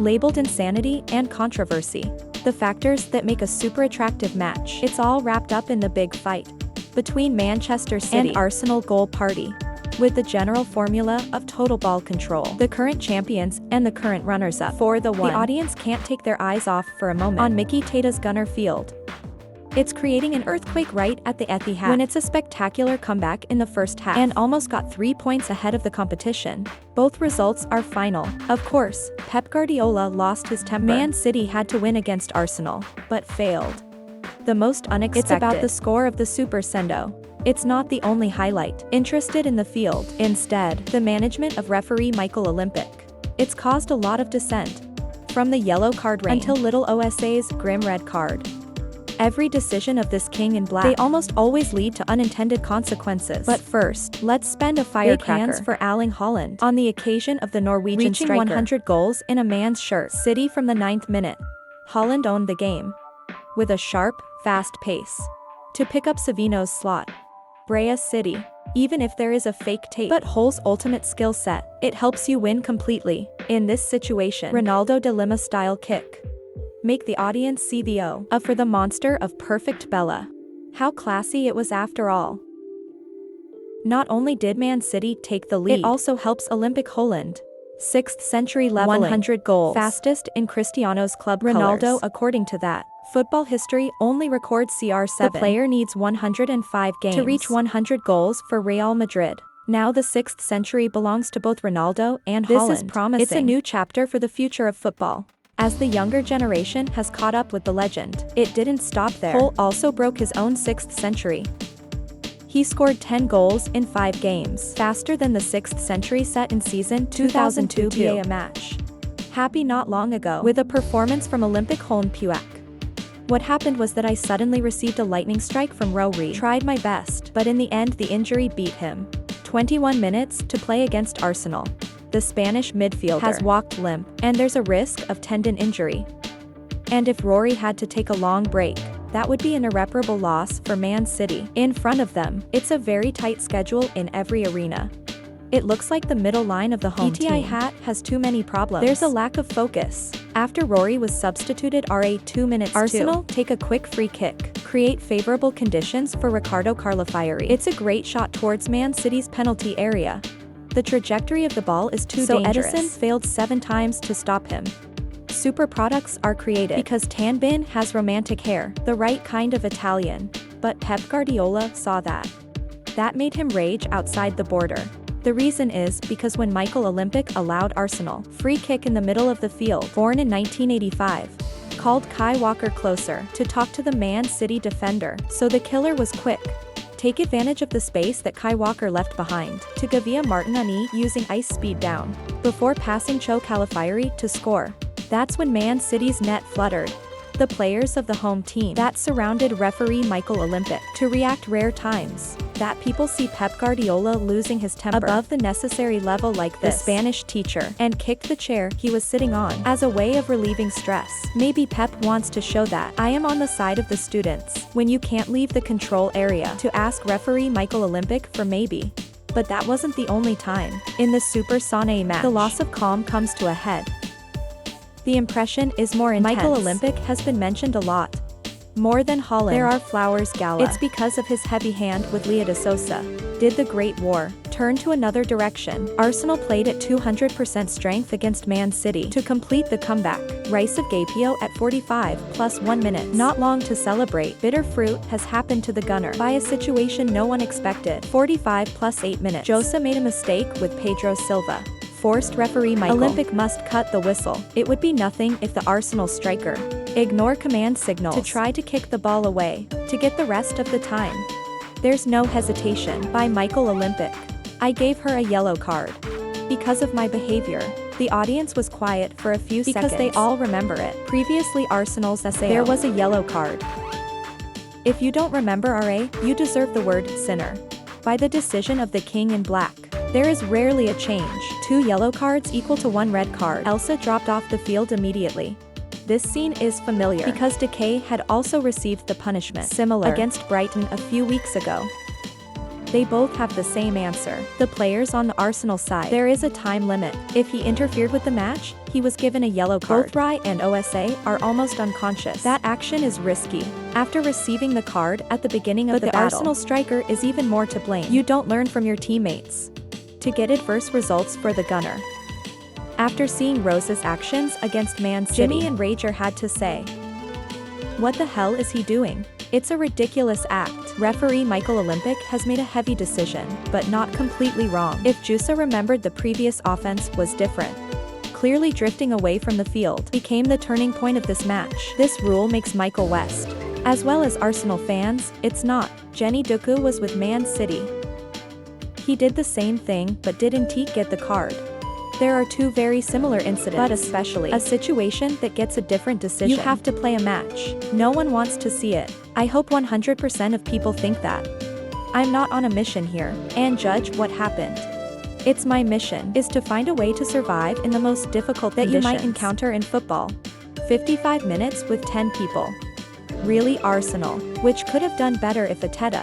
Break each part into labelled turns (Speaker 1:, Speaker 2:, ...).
Speaker 1: labeled insanity and controversy. The factors that make a super attractive match. It's all wrapped up in the big fight between Manchester City and Arsenal goal party, with the general formula of total ball control. The current champions and the current runners-up for the one. The audience can't take their eyes off for a moment on Mickey Tata's Gunner Field. It's creating an earthquake right at the Etihad when it's a spectacular comeback in the first half and almost got 3 points ahead of the competition. Both results are final. Of course, Pep Guardiola lost his temper. Man City had to win against Arsenal, but failed. The most unexpected. It's about the score of the Super Sendo. It's not the only highlight interested in the field. Instead, the management of referee Michael Olympic. It's caused a lot of dissent. From the yellow card reign until little OSA's grim red card. Every decision of this king in black, they almost always lead to unintended consequences. But first, let's spend a firecracker. Big hands for Erling Haaland on the occasion of the Norwegian reaching striker. 100 goals in a man's shirt. City from the 9th minute. Haaland owned the game with a sharp, fast pace to pick up Savino's slot. Brea City. Even if there is a fake tape, but Hull's ultimate skill set, it helps you win completely. In this situation, Ronaldo de Lima style kick. Make the audience see the O of for the monster of perfect Bella. How classy it was after all. Not only did Man City take the lead, it also helps Olympic Haaland. 6th century leveling 100 goals. Fastest in Cristiano's club Ronaldo colors. According to that, football history only records CR7. The player needs 105 games to reach 100 goals for Real Madrid. Now the 6th century belongs to both Ronaldo and Haaland. This is promising. It's a new chapter for the future of football. As the younger generation has caught up with the legend, it didn't stop there. Hull also broke his own 6th century. He scored 10 goals in 5 games, faster than the 6th century set in season 2002 PA match. Happy not long ago, with a performance from Olympic Holm Puak. What happened was that I suddenly received a lightning strike from Rory. Tried my best, but in the end the injury beat him. 21 minutes to play against Arsenal. The Spanish midfielder has walked limp, and there's a risk of tendon injury. And if Rory had to take a long break, that would be an irreparable loss for Man City. In front of them, it's a very tight schedule in every arena. It looks like the middle line of the home team has too many problems. There's a lack of focus. After Rory was substituted RA 2 minutes Arsenal take a quick free kick, create favorable conditions for Ricardo Carlafieri. It's a great shot towards Man City's penalty area. The trajectory of the ball is too dangerous. Edison failed 7 times to stop him. Super products are created because Tanbin has romantic hair, the right kind of Italian. But Pep Guardiola saw that. That made him rage outside the border. The reason is because when Michael Olympic allowed Arsenal free kick in the middle of the field, born in 1985, called Kai Walker closer to talk to the Man City defender, so the killer was quick. Take advantage of the space that Kai Walker left behind to Gavia Martinelli using ice speed down before passing Cho Calafieri to score. That's when Man City's net fluttered. The players of the home team that surrounded referee Michael Olympic to react rare times that people see Pep Guardiola losing his temper above the necessary level like this. The Spanish teacher and kicked the chair he was sitting on as a way of relieving stress. Maybe Pep wants to show that I am on the side of the students when you can't leave the control area to ask referee Michael Olympic for maybe. But that wasn't the only time. In the Super Sané match, the loss of calm comes to a head. The impression is more intense. Michael Olympic has been mentioned a lot. More than Haaland. There are Flowers Gala. It's because of his heavy hand with Lea de Sousa. Did the Great War turn to another direction? Arsenal played at 200% strength against Man City to complete the comeback. Rice of Gapio at 45 plus 1 minute. Not long to celebrate. Bitter fruit has happened to the gunner by a situation no one expected. 45 plus 8 minutes. Josa made a mistake with Pedro Silva. Forced referee Michael Olympic must cut the whistle. It would be nothing if the Arsenal striker ignore command signals to try to kick the ball away to get the rest of the time. There's no hesitation by Michael Olympic. I gave her a yellow card because of my behavior. The audience was quiet for a few seconds because they all remember it. Previously Arsenal's SAO, there was a yellow card. If you don't remember RA, you deserve the word sinner. By the decision of the King in Black. There is rarely a change. 2 yellow cards equal to 1 red card. Elsa dropped off the field immediately. This scene is familiar because Decay had also received the punishment similar against Brighton a few weeks ago. They both have the same answer. The players on the Arsenal side. There is a time limit. If he interfered with the match, he was given a yellow card. Both Rai and OSA are almost unconscious. That action is risky. After receiving the card at the beginning of the battle, Arsenal striker is even more to blame. You don't learn from your teammates. To get adverse results for the gunner. After seeing Rose's actions against Man City, Jimmy and Rager had to say, "What the hell is he doing? It's a ridiculous act." Referee Michael Olympic has made a heavy decision, but not completely wrong. If Jusa remembered the previous offense was different. Clearly drifting away from the field became the turning point of this match. This rule makes Michael West, as well as Arsenal fans, it's not. Jenny Duku was with Man City. He did the same thing but didn't get the card. There are two very similar incidents, but especially a situation that gets a different decision. You have to play a match. No one wants to see it. I hope 100% of people think that. I'm not on a mission here, and judge what happened. It's my mission is to find a way to survive in the most difficult conditions you might encounter in football. 55 minutes with 10 people. Really Arsenal, which could have done better if Ateta.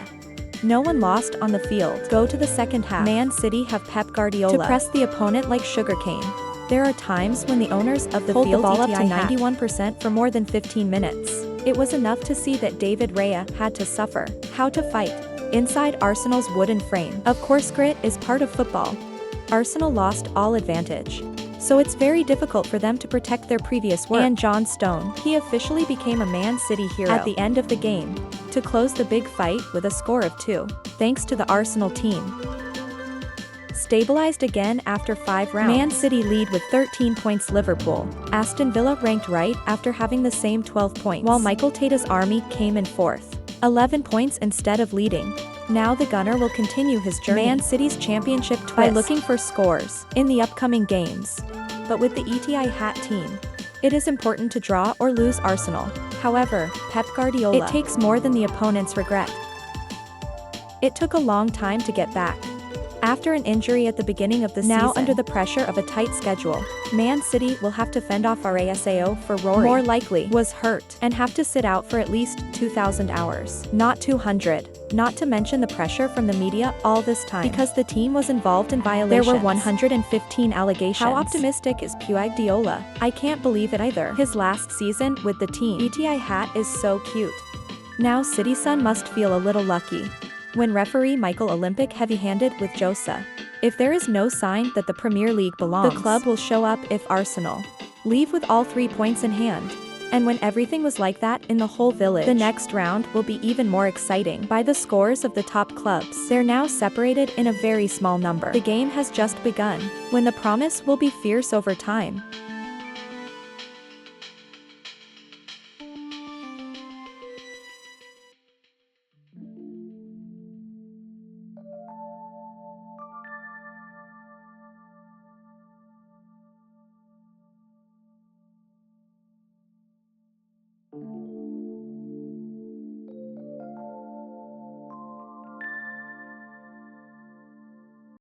Speaker 1: No one lost on the field. Go to the second half. Man City have Pep Guardiola to press the opponent like sugarcane. There are times when the owners of the field hold the ball up to 91% for more than 15 minutes. It was enough to see that David Raya had to suffer. How to fight. Inside Arsenal's wooden frame. Of course grit is part of football. Arsenal lost all advantage. So it's very difficult for them to protect their previous work. And John Stone, he officially became a Man City hero at the end of the game, to close the big fight with a score of 2, thanks to the Arsenal team. Stabilized again after 5 rounds. Man City lead with 13 points. Liverpool. Aston Villa ranked right after having the same 12 points, while Michael Tata's Army came in 4th. 11 points instead of leading. Now the gunner will continue his journey. Man City's championship twist by looking for scores in the upcoming games. But with the ETI hat team, it is important to draw or lose Arsenal. However, Pep Guardiola, it takes more than the opponent's regret. It took a long time to get back. After an injury at the beginning of the season, now under the pressure of a tight schedule, Man City will have to fend off Arasao for Rory, more likely, was hurt, and have to sit out for at least 2,000 hours, not 200. Not to mention the pressure from the media all this time, because the team was involved in violations. There were 115 allegations. How optimistic is Pep Guardiola? I can't believe it either. His last season with the team. ETI hat is so cute. Now City Sun must feel a little lucky. When referee Michael Olympic heavy-handed with Josa. If there is no sign that the Premier League belongs, the club will show up if Arsenal leave with all 3 points in hand. And when everything was like that in the whole village, the next round will be even more exciting. By the scores of the top clubs, they're now separated in a very small number. The game has just begun, when the promise will be fierce over time.